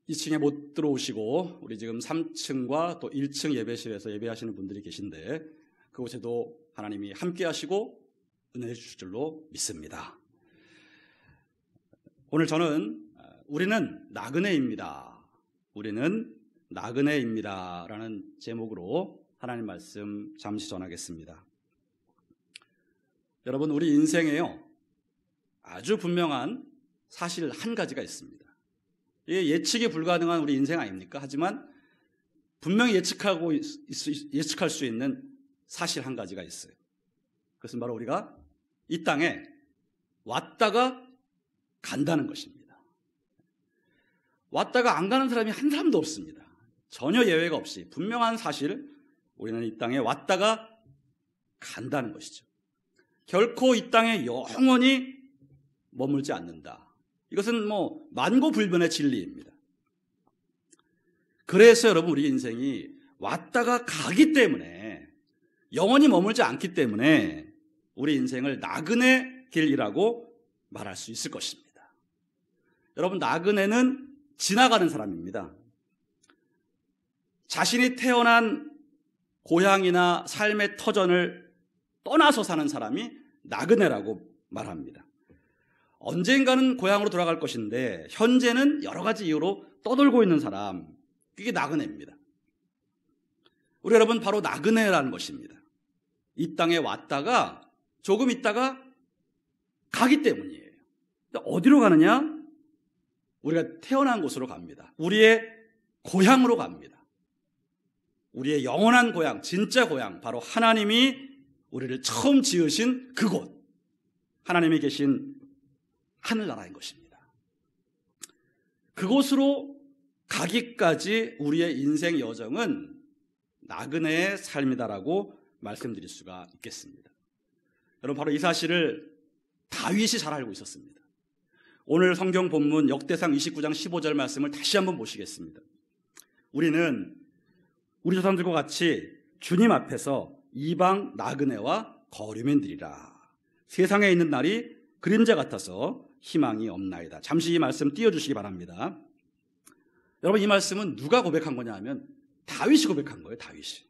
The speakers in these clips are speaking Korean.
2층에 못 들어오시고 우리 지금 3층과 또 1층 예배실에서 예배하시는 분들이 계신데 그곳에도 하나님이 함께 하시고 은혜 주실 줄로 믿습니다. 오늘 저는 우리는 나그네입니다. 우리는 나그네입니다 라는 제목으로 하나님 말씀 잠시 전하겠습니다. 여러분, 우리 인생에요 아주 분명한 사실 한 가지가 있습니다. 이게 예측이 불가능한 우리 인생 아닙니까? 하지만 분명히 예측할 수 있는 사실 한 가지가 있어요. 그것은 바로 우리가 이 땅에 왔다가 간다는 것입니다. 왔다가 안 가는 사람이 한 사람도 없습니다. 전혀 예외가 없이 분명한 사실, 우리는 이 땅에 왔다가 간다는 것이죠. 결코 이 땅에 영원히 머물지 않는다. 이것은 만고불변의 진리입니다. 그래서 여러분, 우리 인생이 왔다가 가기 때문에, 영원히 머물지 않기 때문에 우리 인생을 나그네 길이라고 말할 수 있을 것입니다. 여러분, 나그네는 지나가는 사람입니다. 자신이 태어난 고향이나 삶의 터전을 떠나서 사는 사람이 나그네라고 말합니다. 언젠가는 고향으로 돌아갈 것인데 현재는 여러 가지 이유로 떠돌고 있는 사람, 이게 나그네입니다. 우리 여러분, 바로 나그네라는 것입니다. 이 땅에 왔다가 조금 있다가 가기 때문이에요. 어디로 가느냐? 우리가 태어난 곳으로 갑니다. 우리의 고향으로 갑니다. 우리의 영원한 고향, 진짜 고향, 바로 하나님이 우리를 처음 지으신 그곳, 하나님이 계신 하늘나라인 것입니다. 그곳으로 가기까지 우리의 인생 여정은 나그네의 삶이다라고 말씀드릴 수가 있겠습니다. 여러분, 바로 이 사실을 다윗이 잘 알고 있었습니다. 오늘 성경 본문 역대상 29장 15절 말씀을 다시 한번 보시겠습니다. 우리는 우리 조상들과 같이 주님 앞에서 이방 나그네와 거류민들이라. 세상에 있는 날이 그림자 같아서 희망이 없나이다. 잠시 이 말씀 띄워주시기 바랍니다. 여러분, 이 말씀은 누가 고백한 거냐 하면 다윗이 고백한 거예요. 다윗이.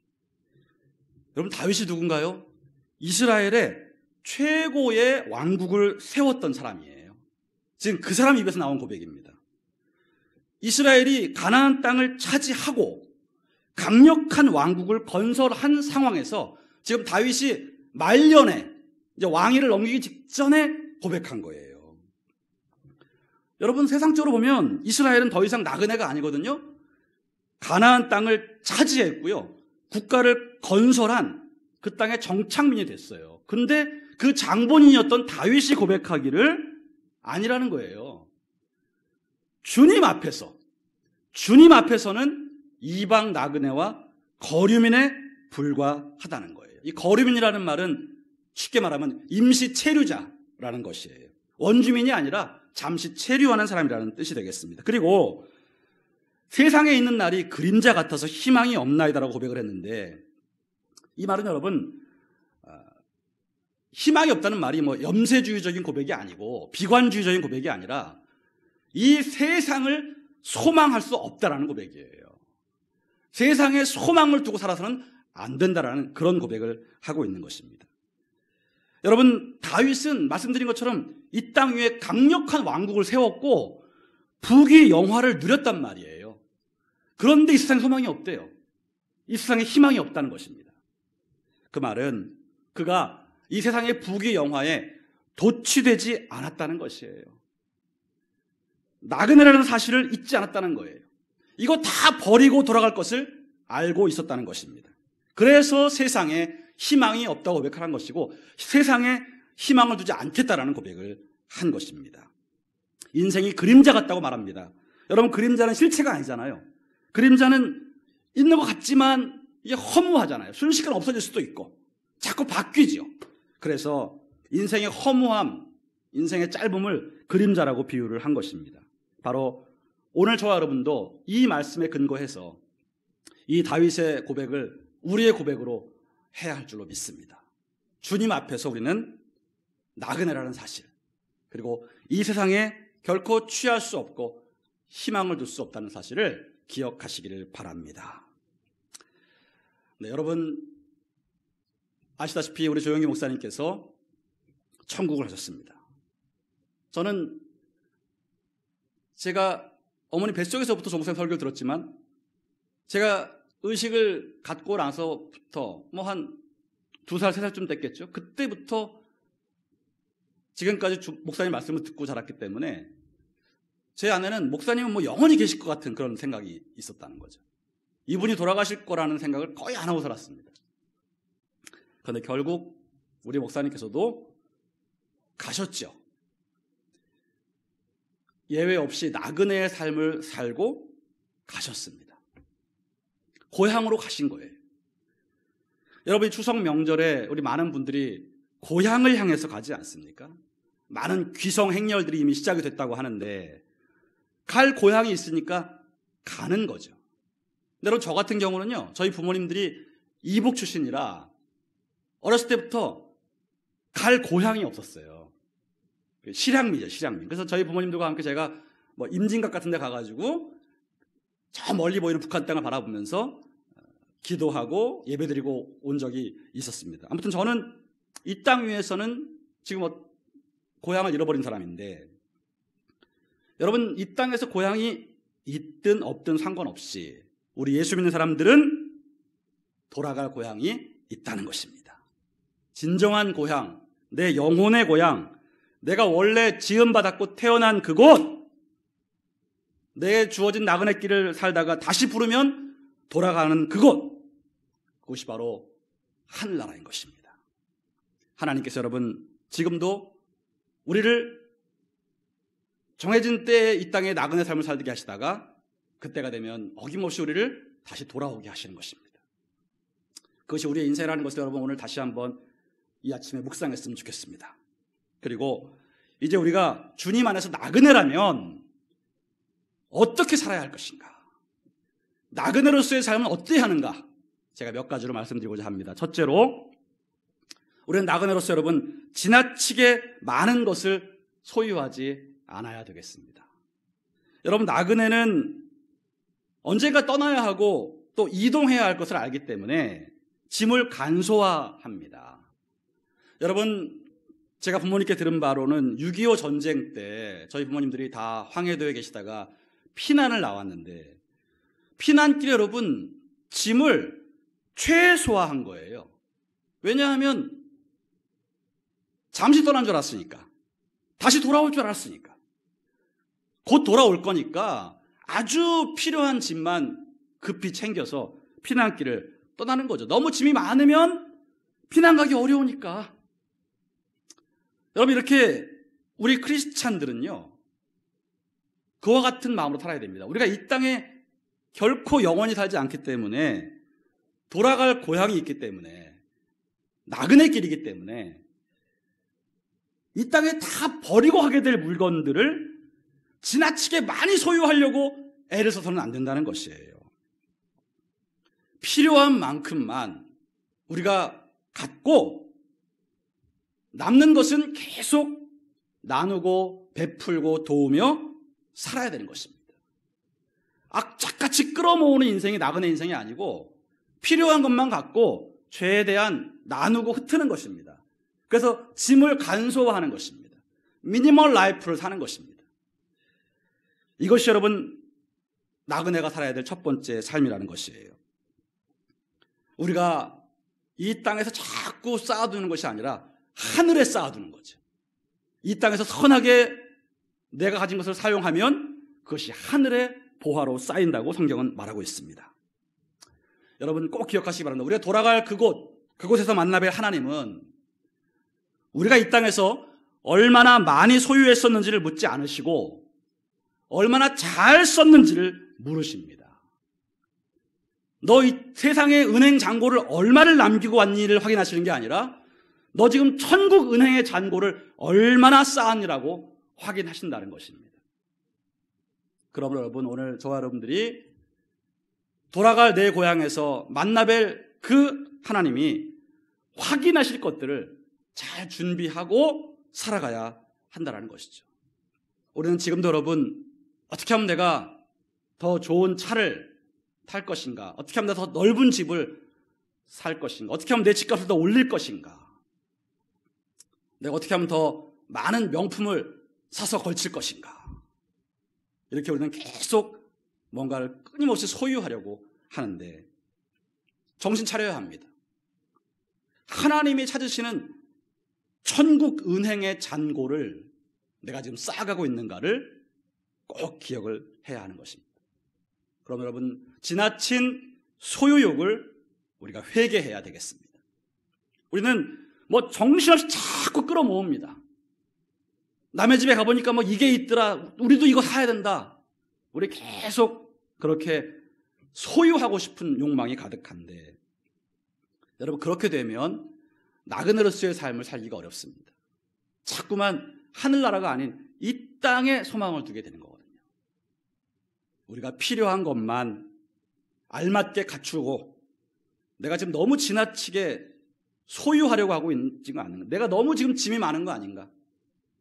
여러분, 다윗이 누군가요? 이스라엘의 최고의 왕국을 세웠던 사람이에요. 지금 그 사람 입에서 나온 고백입니다. 이스라엘이 가나안 땅을 차지하고 강력한 왕국을 건설한 상황에서 지금 다윗이 말년에 이제 왕위를 넘기기 직전에 고백한 거예요. 여러분, 세상적으로 보면 이스라엘은 더 이상 나그네가 아니거든요. 가나안 땅을 차지했고요. 국가를 건설한 그 땅의 정착민이 됐어요. 근데 그 장본인이었던 다윗이 고백하기를 아니라는 거예요. 주님 앞에서는 이방 나그네와 거류민에 불과하다는 거예요. 이 거류민이라는 말은 쉽게 말하면 임시 체류자라는 것이에요. 원주민이 아니라 잠시 체류하는 사람이라는 뜻이 되겠습니다. 그리고 세상에 있는 날이 그림자 같아서 희망이 없나이다라고 고백을 했는데, 이 말은 여러분, 희망이 없다는 말이 염세주의적인 고백이 아니고 비관주의적인 고백이 아니라 이 세상을 소망할 수 없다라는 고백이에요. 세상에 소망을 두고 살아서는 안 된다라는 그런 고백을 하고 있는 것입니다. 여러분, 다윗은 말씀드린 것처럼 이 땅 위에 강력한 왕국을 세웠고 부귀 영화를 누렸단 말이에요. 그런데 이 세상에 소망이 없대요. 이 세상에 희망이 없다는 것입니다. 그 말은 그가 이 세상의 부귀 영화에 도취되지 않았다는 것이에요. 나그네라는 사실을 잊지 않았다는 거예요. 이거 다 버리고 돌아갈 것을 알고 있었다는 것입니다. 그래서 세상에 희망이 없다고 고백한 것이고 세상에 희망을 두지 않겠다라는 고백을 한 것입니다. 인생이 그림자 같다고 말합니다. 여러분, 그림자는 실체가 아니잖아요. 그림자는 있는 것 같지만 이게 허무하잖아요. 순식간에 없어질 수도 있고 자꾸 바뀌죠. 그래서 인생의 허무함, 인생의 짧음을 그림자라고 비유를 한 것입니다. 바로 오늘 저와 여러분도 이 말씀에 근거해서 이 다윗의 고백을 우리의 고백으로 해야 할 줄로 믿습니다. 주님 앞에서 우리는 나그네라는 사실, 그리고 이 세상에 결코 취할 수 없고 희망을 둘 수 없다는 사실을 기억하시기를 바랍니다. 네, 여러분 아시다시피 우리 조영기 목사님께서 천국을 하셨습니다. 저는 제가 어머니 뱃속에서부터 조 목사님 설교를 들었지만 제가 의식을 갖고 나서부터 한 2살, 3살쯤 됐겠죠. 그때부터 지금까지 목사님 말씀을 듣고 자랐기 때문에 제 안에는 목사님은 영원히 계실 것 같은 그런 생각이 있었다는 거죠. 이분이 돌아가실 거라는 생각을 거의 안 하고 살았습니다. 그런데 결국 우리 목사님께서도 가셨죠. 예외 없이 나그네의 삶을 살고 가셨습니다. 고향으로 가신 거예요. 여러분 추석 명절에 우리 많은 분들이 고향을 향해서 가지 않습니까? 많은 귀성 행렬들이 이미 시작이 됐다고 하는데 갈 고향이 있으니까 가는 거죠. 근데 여러분 저 같은 경우는요, 저희 부모님들이 이북 출신이라 어렸을 때부터 갈 고향이 없었어요. 실향민이죠, 실향민. 그래서 저희 부모님들과 함께 제가 임진각 같은 데 가가지고 저 멀리 보이는 북한 땅을 바라보면서 기도하고 예배드리고 온 적이 있었습니다. 아무튼 저는 이 땅 위에서는 지금 고향을 잃어버린 사람인데, 여러분 이 땅에서 고향이 있든 없든 상관없이 우리 예수 믿는 사람들은 돌아갈 고향이 있다는 것입니다. 진정한 고향, 내 영혼의 고향, 내가 원래 지음받았고 태어난 그곳, 내 주어진 나그네 길을 살다가 다시 부르면 돌아가는 그곳이 바로 하늘나라인 것입니다. 하나님께서 여러분 지금도 우리를 정해진 때에 이 땅에 나그네 삶을 살게 하시다가 그때가 되면 어김없이 우리를 다시 돌아오게 하시는 것입니다. 그것이 우리의 인생이라는 것을 여러분 오늘 다시 한번 이 아침에 묵상했으면 좋겠습니다. 그리고 이제 우리가 주님 안에서 나그네라면 어떻게 살아야 할 것인가? 나그네로서의 삶은 어떻게 하는가? 제가 몇 가지로 말씀드리고자 합니다. 첫째로, 우리는 나그네로서 여러분 지나치게 많은 것을 소유하지 않아야 되겠습니다. 여러분 나그네는 언젠가 떠나야 하고 또 이동해야 할 것을 알기 때문에 짐을 간소화합니다. 여러분 제가 부모님께 들은 바로는 6.25 전쟁 때 저희 부모님들이 다 황해도에 계시다가 피난을 나왔는데 피난길에 여러분 짐을 최소화한 거예요. 왜냐하면 잠시 떠난 줄 알았으니까, 다시 돌아올 줄 알았으니까, 곧 돌아올 거니까 아주 필요한 짐만 급히 챙겨서 피난길을 떠나는 거죠. 너무 짐이 많으면 피난 가기 어려우니까. 여러분 이렇게 우리 크리스찬들은요 그와 같은 마음으로 살아야 됩니다. 우리가 이 땅에 결코 영원히 살지 않기 때문에, 돌아갈 고향이 있기 때문에, 나그네 길이기 때문에 이 땅에 다 버리고 하게 될 물건들을 지나치게 많이 소유하려고 애를 써서는 안 된다는 것이에요. 필요한 만큼만 우리가 갖고 남는 것은 계속 나누고 베풀고 도우며 살아야 되는 것입니다. 악착같이 끌어모으는 인생이 나그네 인생이 아니고 필요한 것만 갖고 최대한 나누고 흩트는 것입니다. 그래서 짐을 간소화하는 것입니다. 미니멀 라이프를 사는 것입니다. 이것이 여러분 나그네가 살아야 될 첫 번째 삶이라는 것이에요. 우리가 이 땅에서 자꾸 쌓아두는 것이 아니라 하늘에 쌓아두는 거죠. 이 땅에서 선하게 내가 가진 것을 사용하면 그것이 하늘의 보화로 쌓인다고 성경은 말하고 있습니다. 여러분 꼭 기억하시기 바랍니다. 우리가 돌아갈 그곳에서 만나뵐 하나님은 우리가 이 땅에서 얼마나 많이 소유했었는지를 묻지 않으시고 얼마나 잘 썼는지를 물으십니다. 너 이 세상의 은행 잔고를 얼마를 남기고 왔니를 확인하시는 게 아니라 너 지금 천국 은행의 잔고를 얼마나 쌓았니라고 확인하신다는 것입니다. 그러므로 여러분 오늘 저와 여러분들이 돌아갈 내 고향에서 만나뵐 그 하나님이 확인하실 것들을 잘 준비하고 살아가야 한다는 것이죠. 우리는 지금도 여러분 어떻게 하면 내가 더 좋은 차를 탈 것인가? 어떻게 하면 내가 더 넓은 집을 살 것인가? 어떻게 하면 내 집값을 더 올릴 것인가? 내가 어떻게 하면 더 많은 명품을 사서 걸칠 것인가? 이렇게 우리는 계속 뭔가를 끊임없이 소유하려고 하는데 정신 차려야 합니다. 하나님이 찾으시는 천국 은행의 잔고를 내가 지금 쌓아가고 있는가를 꼭 기억을 해야 하는 것입니다. 그럼 여러분, 지나친 소유욕을 우리가 회개해야 되겠습니다. 우리는 정신없이 자꾸 끌어모읍니다. 남의 집에 가보니까 이게 있더라, 우리도 이거 사야 된다. 우리 계속 그렇게 소유하고 싶은 욕망이 가득한데, 여러분, 그렇게 되면 나그네로서의 삶을 살기가 어렵습니다. 자꾸만 하늘나라가 아닌 이 땅에 소망을 두게 되는 거거든요. 우리가 필요한 것만 알맞게 갖추고, 내가 지금 너무 지나치게 소유하려고 하고 있지는 않는가? 내가 너무 지금 짐이 많은 거 아닌가?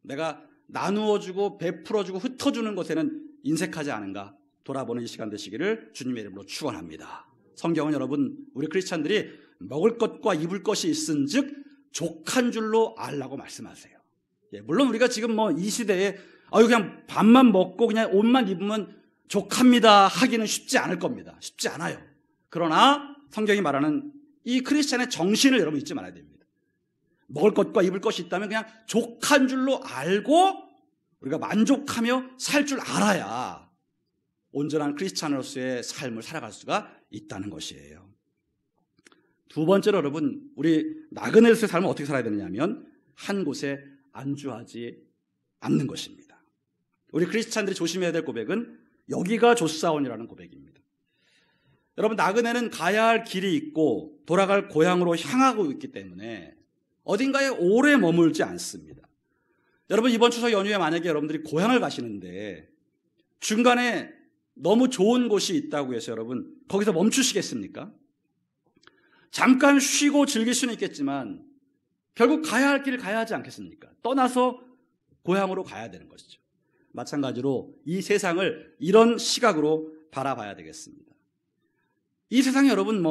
내가 나누어주고 베풀어주고 흩어주는 것에는 인색하지 않은가? 돌아보는 이 시간 되시기를 주님의 이름으로 축원합니다. 성경은 여러분, 우리 크리스찬들이 먹을 것과 입을 것이 있은즉 족한 줄로 알라고 말씀하세요. 물론 우리가 지금 이 시대에 그냥 밥만 먹고 그냥 옷만 입으면 족합니다 하기는 쉽지 않을 겁니다. 쉽지 않아요. 그러나 성경이 말하는 이 크리스찬의 정신을 여러분 잊지 말아야 됩니다. 먹을 것과 입을 것이 있다면 그냥 족한 줄로 알고 우리가 만족하며 살 줄 알아야 온전한 크리스찬으로서의 삶을 살아갈 수가 있다는 것이에요. 두 번째로 여러분, 우리 나그네로서의 삶을 어떻게 살아야 되느냐면 한 곳에 안주하지 않는 것입니다. 우리 크리스찬들이 조심해야 될 고백은 여기가 좋사온이라는 고백입니다. 여러분, 나그네는 가야 할 길이 있고 돌아갈 고향으로 향하고 있기 때문에 어딘가에 오래 머물지 않습니다. 여러분, 이번 추석 연휴에 만약에 여러분들이 고향을 가시는데 중간에 너무 좋은 곳이 있다고 해서 여러분 거기서 멈추시겠습니까? 잠깐 쉬고 즐길 수는 있겠지만 결국 가야 할 길을 가야 하지 않겠습니까? 떠나서 고향으로 가야 되는 것이죠. 마찬가지로 이 세상을 이런 시각으로 바라봐야 되겠습니다. 이 세상에 여러분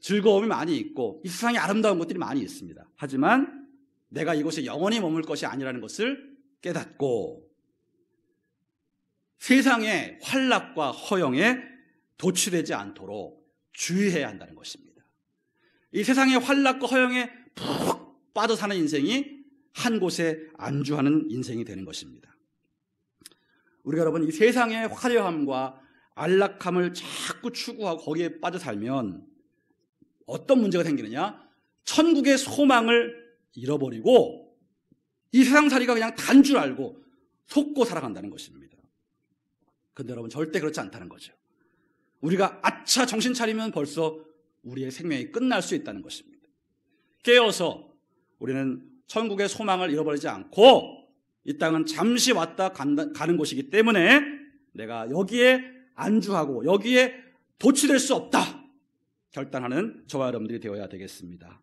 즐거움이 많이 있고 이 세상에 아름다운 것들이 많이 있습니다. 하지만 내가 이곳에 영원히 머물 것이 아니라는 것을 깨닫고 세상의 환락과 허영에 도취되지 않도록 주의해야 한다는 것입니다. 이 세상의 환락과 허영에 푹 빠져 사는 인생이 한 곳에 안주하는 인생이 되는 것입니다. 우리가 여러분 이 세상의 화려함과 안락함을 자꾸 추구하고 거기에 빠져 살면 어떤 문제가 생기느냐? 천국의 소망을 잃어버리고 이 세상살이가 그냥 단 줄 알고 속고 살아간다는 것입니다. 그런데 여러분 절대 그렇지 않다는 거죠. 우리가 아차 정신 차리면 벌써 우리의 생명이 끝날 수 있다는 것입니다. 깨어서 우리는 천국의 소망을 잃어버리지 않고 이 땅은 잠시 왔다 가는 곳이기 때문에 내가 여기에 안주하고 여기에 도취될 수 없다 결단하는 저와 여러분들이 되어야 되겠습니다.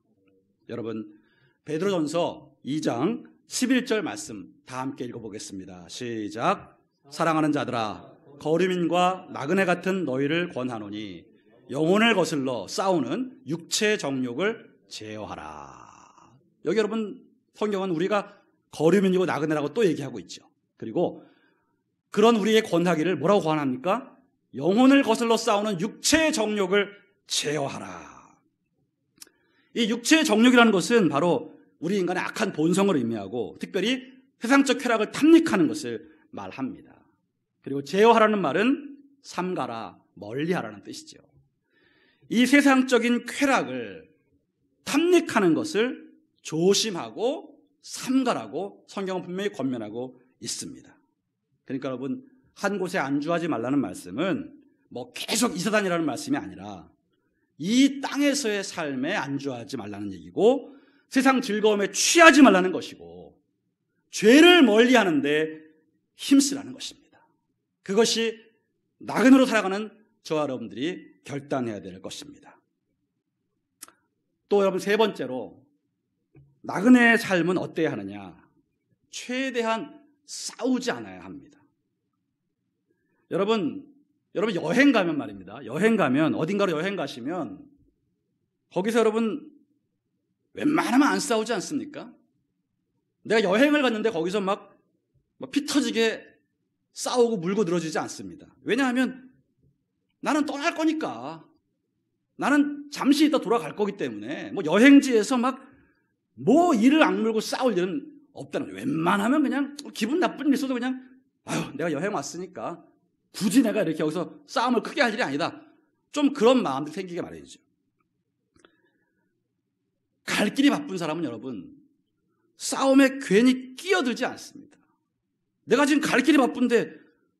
여러분, 베드로전서 2장 11절 말씀 다 함께 읽어보겠습니다. 시작. 사랑하는 자들아, 거류민과 나그네 같은 너희를 권하노니 영혼을 거슬러 싸우는 육체의 정욕을 제어하라. 여기 여러분 성경은 우리가 거류민이고 나그네라고 또 얘기하고 있죠. 그리고 그런 우리의 권하기를 뭐라고 권합니까? 영혼을 거슬러 싸우는 육체의 정욕을 제어하라. 이 육체의 정욕이라는 것은 바로 우리 인간의 악한 본성을 의미하고 특별히 세상적 쾌락을 탐닉하는 것을 말합니다. 그리고 제어하라는 말은 삼가라, 멀리하라는 뜻이죠. 이 세상적인 쾌락을 탐닉하는 것을 조심하고 삼가라고 성경은 분명히 권면하고 있습니다. 그러니까 여러분 한 곳에 안주하지 말라는 말씀은 계속 이사 다니라는 말씀이 아니라 이 땅에서의 삶에 안주하지 말라는 얘기고 세상 즐거움에 취하지 말라는 것이고 죄를 멀리하는데 힘쓰라는 것입니다. 그것이 나그네로 살아가는 저와 여러분들이 결단해야 될 것입니다. 또 여러분 세 번째로 나그네의 삶은 어때야 하느냐? 최대한 싸우지 않아야 합니다. 여러분 여행 가면 말입니다. 여행 가면, 어딘가로 여행 가시면 거기서 여러분 웬만하면 안 싸우지 않습니까? 내가 여행을 갔는데 거기서 막 피 터지게 싸우고 물고 늘어지지 않습니다. 왜냐하면 나는 떠날 거니까. 나는 잠시 있다 돌아갈 거기 때문에 뭐 여행지에서 막 뭐 이를 악물고 싸울 일은 없다는 거예요. 웬만하면 그냥 기분 나쁜 일 있어도 그냥 아유 내가 여행 왔으니까 굳이 내가 이렇게 여기서 싸움을 크게 할 일이 아니다. 좀 그런 마음들이 생기게 마련이죠. 갈 길이 바쁜 사람은 여러분 싸움에 괜히 끼어들지 않습니다. 내가 지금 갈 길이 바쁜데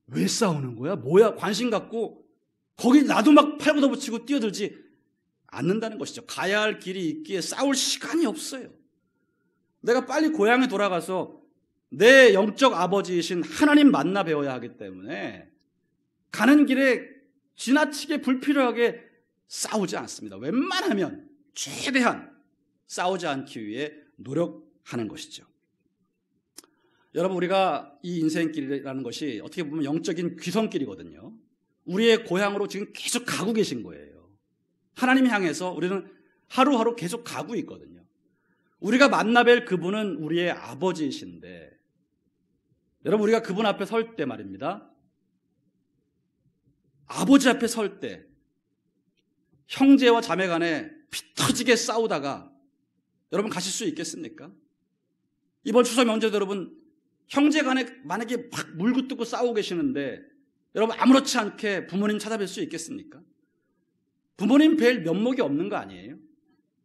왜 싸우는 거야? 뭐야? 관심 갖고 거기 나도 막 팔보다 붙이고 뛰어들지 않는다는 것이죠. 가야 할 길이 있기에 싸울 시간이 없어요. 내가 빨리 고향에 돌아가서 내 영적 아버지이신 하나님 만나 배워야 하기 때문에 가는 길에 지나치게 불필요하게 싸우지 않습니다. 웬만하면 최대한 싸우지 않기 위해 노력하는 것이죠. 여러분 우리가 이 인생길이라는 것이 어떻게 보면 영적인 귀성길이거든요. 우리의 고향으로 지금 계속 가고 계신 거예요. 하나님 향해서 우리는 하루하루 계속 가고 있거든요. 우리가 만나뵐 그분은 우리의 아버지이신데 여러분 우리가 그분 앞에 설 때 말입니다. 아버지 앞에 설 때 형제와 자매 간에 피 터지게 싸우다가 여러분 가실 수 있겠습니까? 이번 추석 명절도 여러분 형제 간에 만약에 막 물고 뜯고 싸우고 계시는데 여러분 아무렇지 않게 부모님 찾아뵐 수 있겠습니까? 부모님 뵐 면목이 없는 거 아니에요?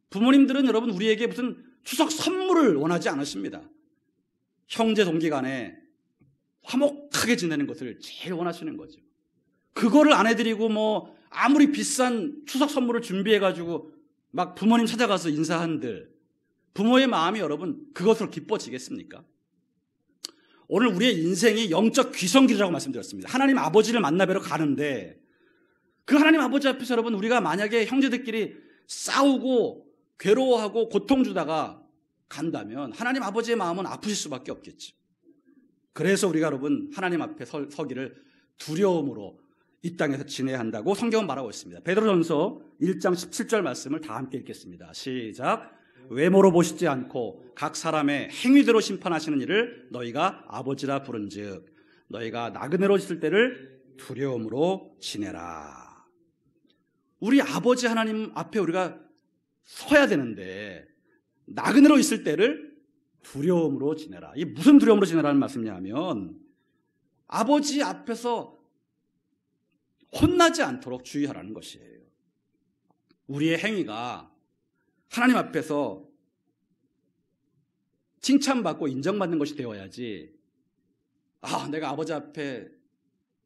부모님들은 여러분 우리에게 무슨 추석 선물을 원하지 않으십니다. 형제 동기 간에 화목하게 지내는 것을 제일 원하시는 거죠. 그거를 안 해드리고 뭐 아무리 비싼 추석 선물을 준비해가지고 막 부모님 찾아가서 인사한들 부모의 마음이 여러분 그것으로 기뻐지겠습니까? 오늘 우리의 인생이 영적 귀성길이라고 말씀드렸습니다. 하나님 아버지를 만나뵈러 가는데 그 하나님 아버지 앞에서 여러분 우리가 만약에 형제들끼리 싸우고 괴로워하고 고통 주다가 간다면 하나님 아버지의 마음은 아프실 수밖에 없겠죠. 그래서 우리가 여러분 하나님 앞에 서기를 두려움으로 이 땅에서 지내야 한다고 성경은 말하고 있습니다. 베드로전서 1장 17절 말씀을 다 함께 읽겠습니다. 시작. 외모로 보시지 않고 각 사람의 행위대로 심판하시는 이를 너희가 아버지라 부른즉 너희가 나그네로 있을 때를 두려움으로 지내라. 우리 아버지 하나님 앞에 우리가 서야 되는데 나그네로 있을 때를 두려움으로 지내라. 이게 무슨 두려움으로 지내라는 말씀이냐면 아버지 앞에서 혼나지 않도록 주의하라는 것이에요. 우리의 행위가 하나님 앞에서 칭찬받고 인정받는 것이 되어야지 내가 아버지 앞에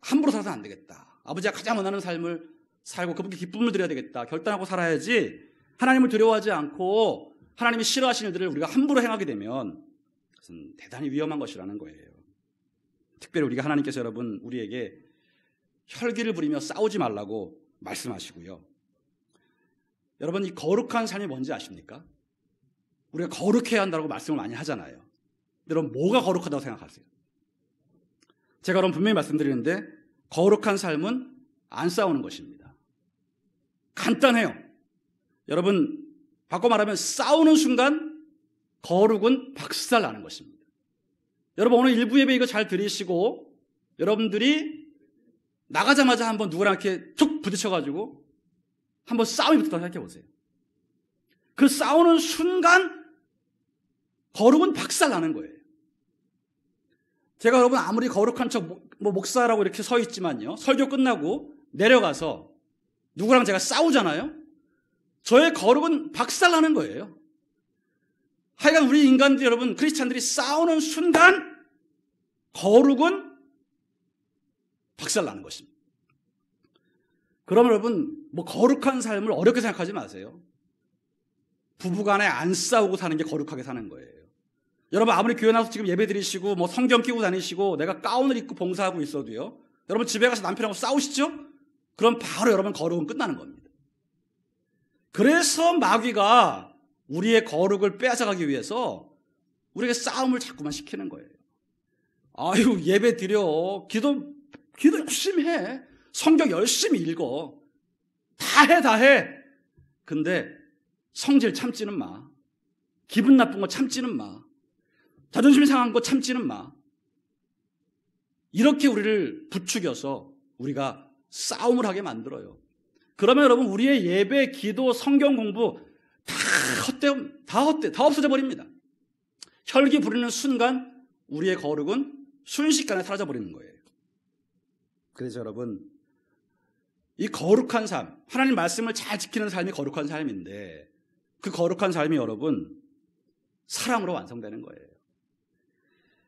함부로 살아서 안 되겠다. 아버지가 가장 원하는 삶을 살고 그분께 기쁨을 드려야 되겠다. 결단하고 살아야지 하나님을 두려워하지 않고 하나님이 싫어하시는 일들을 우리가 함부로 행하게 되면 그것은 대단히 위험한 것이라는 거예요. 특별히 우리가 하나님께서 여러분 우리에게 혈기를 부리며 싸우지 말라고 말씀하시고요. 여러분 이 거룩한 삶이 뭔지 아십니까? 우리가 거룩해야 한다고 말씀을 많이 하잖아요. 여러분 뭐가 거룩하다고 생각하세요? 제가 여러분 분명히 말씀드리는데 거룩한 삶은 안 싸우는 것입니다. 간단해요. 여러분 바꿔 말하면 싸우는 순간 거룩은 박살나는 것입니다. 여러분 오늘 일부 예배 이거 잘 들으시고 여러분들이 나가자마자 한번 누구랑 이렇게 툭 부딪혀가지고 한번 싸움이 붙었다 생각해 보세요. 그 싸우는 순간 거룩은 박살나는 거예요. 제가 여러분 아무리 거룩한 척 목사라고 이렇게 서 있지만요, 설교 끝나고 내려가서 누구랑 제가 싸우잖아요. 저의 거룩은 박살나는 거예요. 하여간 우리 인간들 여러분 크리스찬들이 싸우는 순간 거룩은 박살나는 것입니다. 그러면 여러분 거룩한 삶을 어렵게 생각하지 마세요. 부부간에 안 싸우고 사는 게 거룩하게 사는 거예요. 여러분 아무리 교회 나와서 지금 예배 드리시고 성경 끼고 다니시고 내가 가운을 입고 봉사하고 있어도요, 여러분 집에 가서 남편하고 싸우시죠? 그럼 바로 여러분 거룩은 끝나는 겁니다. 그래서 마귀가 우리의 거룩을 빼앗아가기 위해서 우리에게 싸움을 자꾸만 시키는 거예요. 아유 예배 드려, 기도 기도 열심히 해. 성경 열심히 읽어. 다 해. 근데 성질 참지는 마. 기분 나쁜 거 참지는 마. 자존심 상한 거 참지는 마. 이렇게 우리를 부추겨서 우리가 싸움을 하게 만들어요. 그러면 여러분 우리의 예배, 기도, 성경 공부 다 없어져 버립니다. 혈기 부리는 순간 우리의 거룩은 순식간에 사라져 버리는 거예요. 그래서 여러분 이 거룩한 삶, 하나님 말씀을 잘 지키는 삶이 거룩한 삶인데 그 거룩한 삶이 여러분 사랑으로 완성되는 거예요.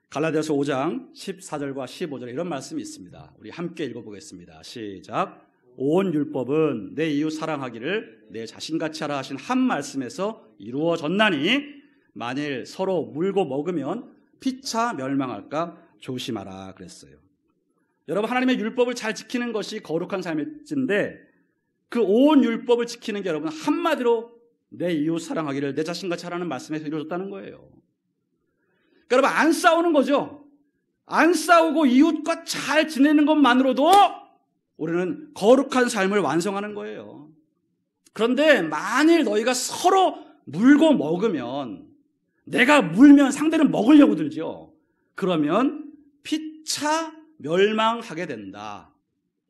갈라디아서 5장 14절과 15절에 이런 말씀이 있습니다. 우리 함께 읽어보겠습니다. 시작. 온 율법은 내 이웃 사랑하기를 내 자신같이 하라 하신 한 말씀에서 이루어졌나니 만일 서로 물고 먹으면 피차 멸망할까 조심하라 그랬어요. 여러분 하나님의 율법을 잘 지키는 것이 거룩한 삶인데 그 온 율법을 지키는 게 여러분 한마디로 내 이웃 사랑하기를 내 자신같이 하라는 말씀에서 이루어졌다는 거예요. 그러니까 여러분 안 싸우는 거죠. 안 싸우고 이웃과 잘 지내는 것만으로도 우리는 거룩한 삶을 완성하는 거예요. 그런데 만일 너희가 서로 물고 먹으면 내가 물면 상대는 먹으려고 들죠. 그러면 피차 멸망하게 된다.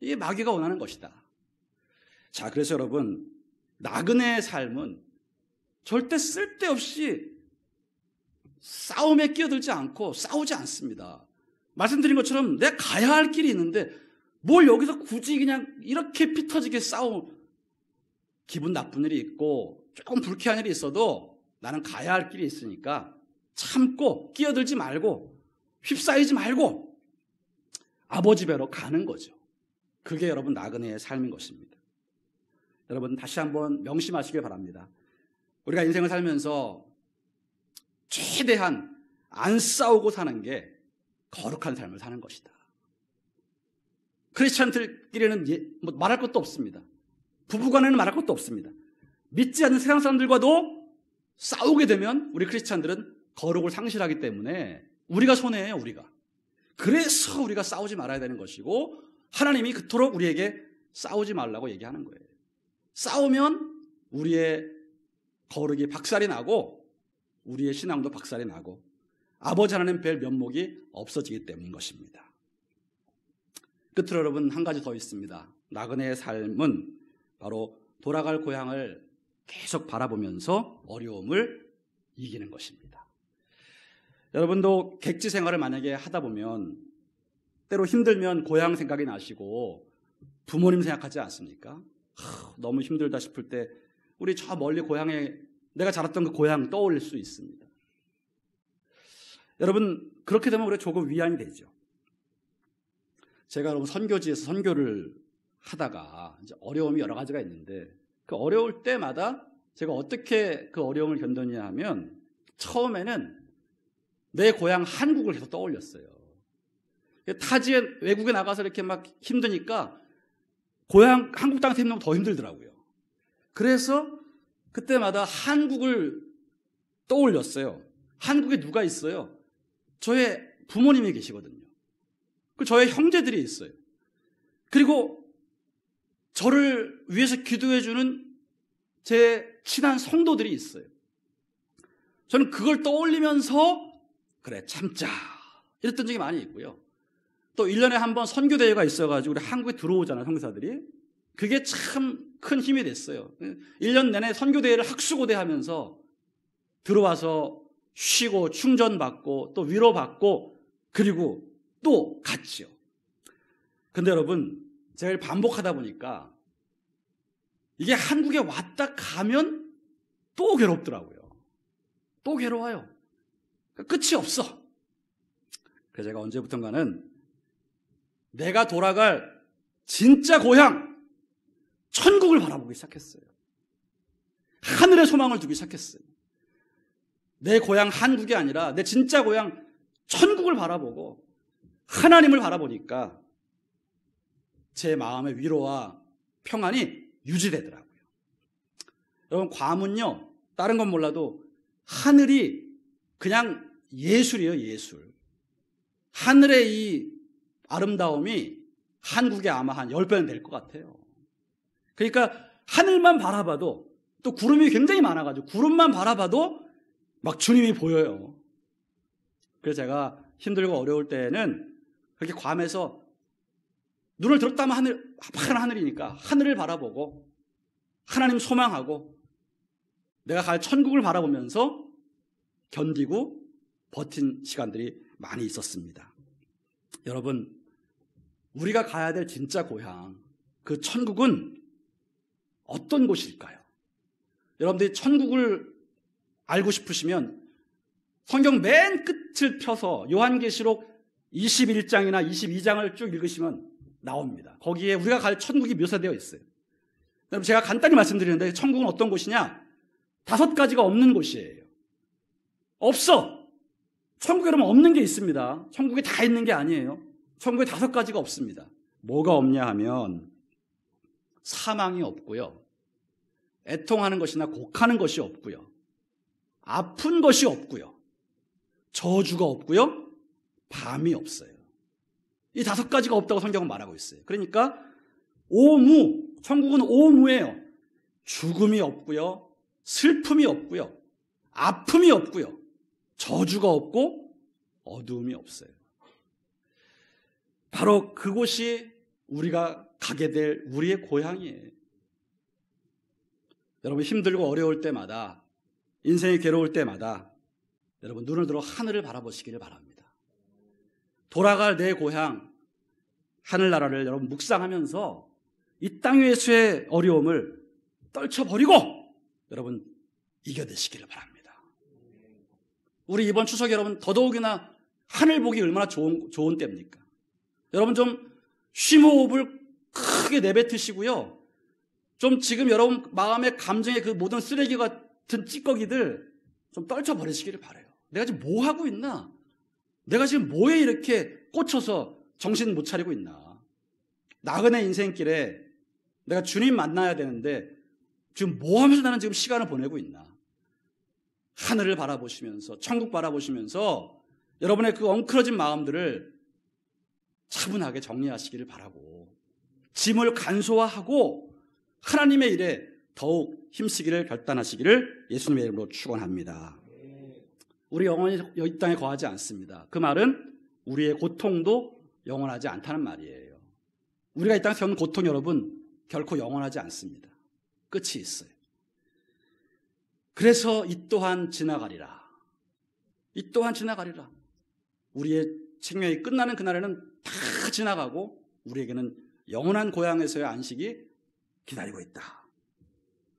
이게 마귀가 원하는 것이다. 자, 그래서 여러분 나그네의 삶은 절대 쓸데없이 싸움에 끼어들지 않고 싸우지 않습니다. 말씀드린 것처럼 내가 가야 할 길이 있는데 뭘 여기서 굳이 그냥 이렇게 피 터지게 싸우고 기분 나쁜 일이 있고 조금 불쾌한 일이 있어도 나는 가야 할 길이 있으니까 참고 끼어들지 말고 휩싸이지 말고 아버지 뵈러 가는 거죠. 그게 여러분 나그네의 삶인 것입니다. 여러분 다시 한번 명심하시길 바랍니다. 우리가 인생을 살면서 최대한 안 싸우고 사는 게 거룩한 삶을 사는 것이다. 크리스찬들끼리는 말할 것도 없습니다. 부부간에는 말할 것도 없습니다. 믿지 않는 세상 사람들과도 싸우게 되면 우리 크리스찬들은 거룩을 상실하기 때문에 우리가 손해예요. 우리가. 그래서 우리가 싸우지 말아야 되는 것이고 하나님이 그토록 우리에게 싸우지 말라고 얘기하는 거예요. 싸우면 우리의 거룩이 박살이 나고 우리의 신앙도 박살이 나고 아버지 하나님 뵐 면목이 없어지기 때문인 것입니다. 끝으로 여러분 한 가지 더 있습니다. 나그네의 삶은 바로 돌아갈 고향을 계속 바라보면서 어려움을 이기는 것입니다. 여러분도 객지 생활을 만약에 하다 보면 때로 힘들면 고향 생각이 나시고 부모님 생각하지 않습니까? 너무 힘들다 싶을 때 우리 저 멀리 고향에 내가 자랐던 그 고향 떠올릴 수 있습니다. 여러분 그렇게 되면 우리가 조금 위안이 되죠. 제가 여러분 선교지에서 선교를 하다가 이제 어려움이 여러 가지가 있는데 그 어려울 때마다 제가 어떻게 그 어려움을 견뎠냐 하면 처음에는 내 고향 한국을 계속 떠올렸어요. 타지에 외국에 나가서 이렇게 막 힘드니까 고향 한국 땅에서 힘들면 더 힘들더라고요. 그래서 그때마다 한국을 떠올렸어요. 한국에 누가 있어요? 저의 부모님이 계시거든요. 그리고 저의 형제들이 있어요. 그리고 저를 위해서 기도해주는 제 친한 성도들이 있어요. 저는 그걸 떠올리면서 그래 참자 이랬던 적이 많이 있고요. 또 1년에 한 번 선교대회가 있어가지고 우리 한국에 들어오잖아요. 선교사들이. 그게 참 큰 힘이 됐어요. 1년 내내 선교대회를 학수고대 하면서 들어와서 쉬고 충전받고 또 위로받고 그리고 또 갔죠. 근데 여러분 제가 반복하다 보니까 이게 한국에 왔다 가면 또 괴롭더라고요. 또 괴로워요. 끝이 없어. 그래서 제가 언제부턴가는 내가 돌아갈 진짜 고향 천국을 바라보기 시작했어요. 하늘의 소망을 두기 시작했어요. 내 고향 한국이 아니라 내 진짜 고향 천국을 바라보고 하나님을 바라보니까 제 마음의 위로와 평안이 유지되더라고요. 여러분 괌은요 다른 건 몰라도 하늘이 그냥 예술이에요. 예술. 하늘의 이 아름다움이 한국에 아마 한 10배는 될 것 같아요. 그러니까 하늘만 바라봐도, 또 구름이 굉장히 많아가지고 구름만 바라봐도 막 주님이 보여요. 그래서 제가 힘들고 어려울 때에는 그렇게 괌에서 눈을 들었다면 파란 하늘이니까 하늘을 바라보고 하나님 소망하고 내가 갈 천국을 바라보면서 견디고 버틴 시간들이 많이 있었습니다. 여러분, 우리가 가야 될 진짜 고향, 그 천국은 어떤 곳일까요? 여러분들이 천국을 알고 싶으시면 성경 맨 끝을 펴서 요한계시록 21장이나 22장을 쭉 읽으시면 나옵니다. 거기에 우리가 갈 천국이 묘사되어 있어요. 여러분, 제가 간단히 말씀드리는데 천국은 어떤 곳이냐? 5가지가 없는 곳이에요. 없어. 천국에 여러분 없는 게 있습니다. 천국에 다 있는 게 아니에요. 천국에 5가지가 없습니다. 뭐가 없냐 하면 사망이 없고요, 애통하는 것이나 곡하는 것이 없고요, 아픈 것이 없고요, 저주가 없고요, 밤이 없어요. 이 5가지가 없다고 성경은 말하고 있어요. 그러니까 오무, 천국은 오무예요. 죽음이 없고요, 슬픔이 없고요, 아픔이 없고요, 저주가 없고 어두움이 없어요. 바로 그곳이 우리가 가게 될 우리의 고향이에요. 여러분, 힘들고 어려울 때마다, 인생이 괴로울 때마다 여러분 눈을 들어 하늘을 바라보시기를 바랍니다. 돌아갈 내 고향 하늘나라를 여러분 묵상하면서 이 땅 위에서의 어려움을 떨쳐버리고 여러분 이겨내시기를 바랍니다. 우리 이번 추석 여러분 더더욱이나 하늘 보기 얼마나 좋은 때입니까? 여러분 좀 쉼호흡을 크게 내뱉으시고요, 좀 지금 여러분 마음의 감정의 그 모든 쓰레기 같은 찌꺼기들 좀 떨쳐버리시기를 바라요. 내가 지금 뭐 하고 있나? 내가 지금 뭐에 이렇게 꽂혀서 정신 못 차리고 있나? 나그네 인생길에 내가 주님 만나야 되는데 지금 뭐 하면서 나는 지금 시간을 보내고 있나? 하늘을 바라보시면서, 천국 바라보시면서 여러분의 그 엉클어진 마음들을 차분하게 정리하시기를 바라고, 짐을 간소화하고 하나님의 일에 더욱 힘쓰기를 결단하시기를 예수님의 이름으로 축원합니다. 우리 영원히 이 땅에 거하지 않습니다. 그 말은 우리의 고통도 영원하지 않다는 말이에요. 우리가 이 땅에서 겪는 고통 여러분 결코 영원하지 않습니다. 끝이 있어요. 그래서 이 또한 지나가리라. 이 또한 지나가리라. 우리의 생명이 끝나는 그날에는 다 지나가고 우리에게는 영원한 고향에서의 안식이 기다리고 있다.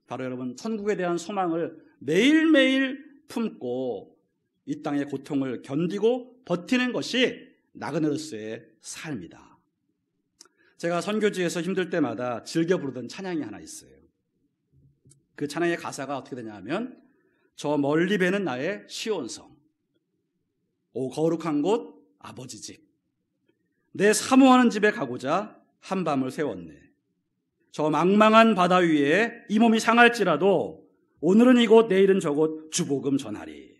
바로 여러분 천국에 대한 소망을 매일매일 품고 이 땅의 고통을 견디고 버티는 것이 나그네로서의 삶이다. 제가 선교지에서 힘들 때마다 즐겨 부르던 찬양이 하나 있어요. 그 찬양의 가사가 어떻게 되냐 하면, 저 멀리 배는 나의 시온성, 오 거룩한 곳 아버지 집, 내 사모하는 집에 가고자 한밤을 새웠네. 저 망망한 바다 위에 이 몸이 상할지라도 오늘은 이곳 내일은 저곳 주복음 전하리.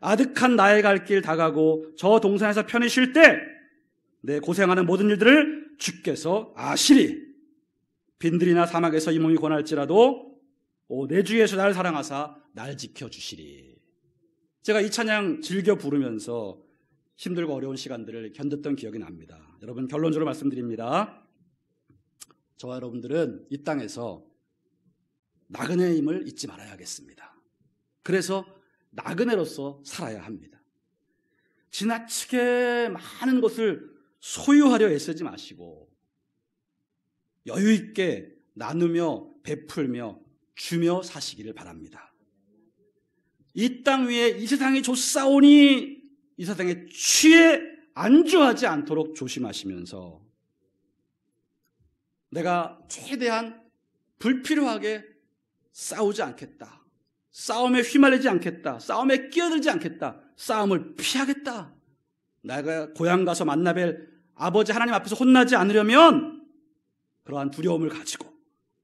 아득한 나의 갈 길 다가고 저 동산에서 편히 쉴 때 내 고생하는 모든 일들을 주께서 아시리. 빈들이나 사막에서 이 몸이 고날지라도 내 주 예수 나를 사랑하사 날 지켜주시리. 제가 이 찬양 즐겨 부르면서 힘들고 어려운 시간들을 견뎠던 기억이 납니다. 여러분, 결론적으로 말씀드립니다. 저와 여러분들은 이 땅에서 나그네임을 잊지 말아야겠습니다. 그래서 나그네로서 살아야 합니다. 지나치게 많은 것을 소유하려 애쓰지 마시고 여유 있게 나누며 베풀며 주며 사시기를 바랍니다. 이 땅 위에 이 세상이 좋사오니 이 세상에 취해 안주하지 않도록 조심하시면서 내가 최대한 불필요하게 싸우지 않겠다, 싸움에 휘말리지 않겠다, 싸움에 끼어들지 않겠다, 싸움을 피하겠다, 내가 고향 가서 만나뵐 아버지 하나님 앞에서 혼나지 않으려면 그러한 두려움을 가지고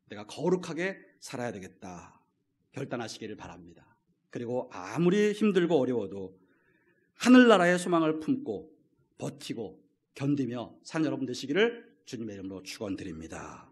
내가 거룩하게 살아야 되겠다 결단하시기를 바랍니다. 그리고 아무리 힘들고 어려워도 하늘나라의 소망을 품고 버티고 견디며 산 여러분 되시기를 주님의 이름으로 축원드립니다.